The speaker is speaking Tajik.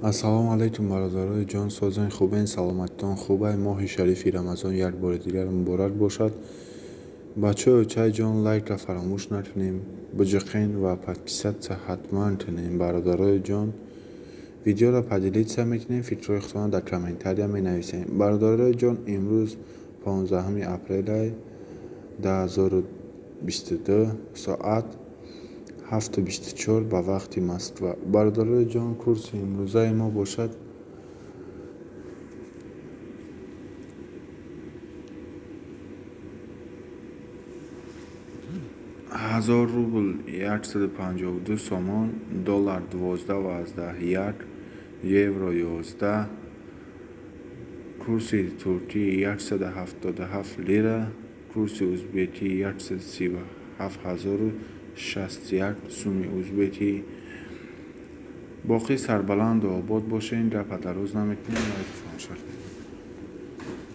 ассалому алайкум бародарои ҷон, созен хубен, саломатитон хубай? Моҳи шарифи рамазон як бори дигар муборак бошад. бачаҳои чайҷон, лайкро фаромӯш накунем, биҷиқен ва подписатся ҳатман кунем. Бародарои ҷон, видеоро поделится мекунем, фикрҳои худтонро дар комментария менависем. Бародарои ҷон, имрӯз 15 апрели 2022 соат 7:24 ба вақти Москва. Бародарои ҷон, курси имрӯзаи мо бошад 1000 рубл 152 сомон, доллар 12.11, евро 11, курси туркӣ 177 лира, курси ӯзбекӣ 137061 сумми ӯзбекӣ. боқӣ сарбаланду обод бошед. гапа дароз намекунем.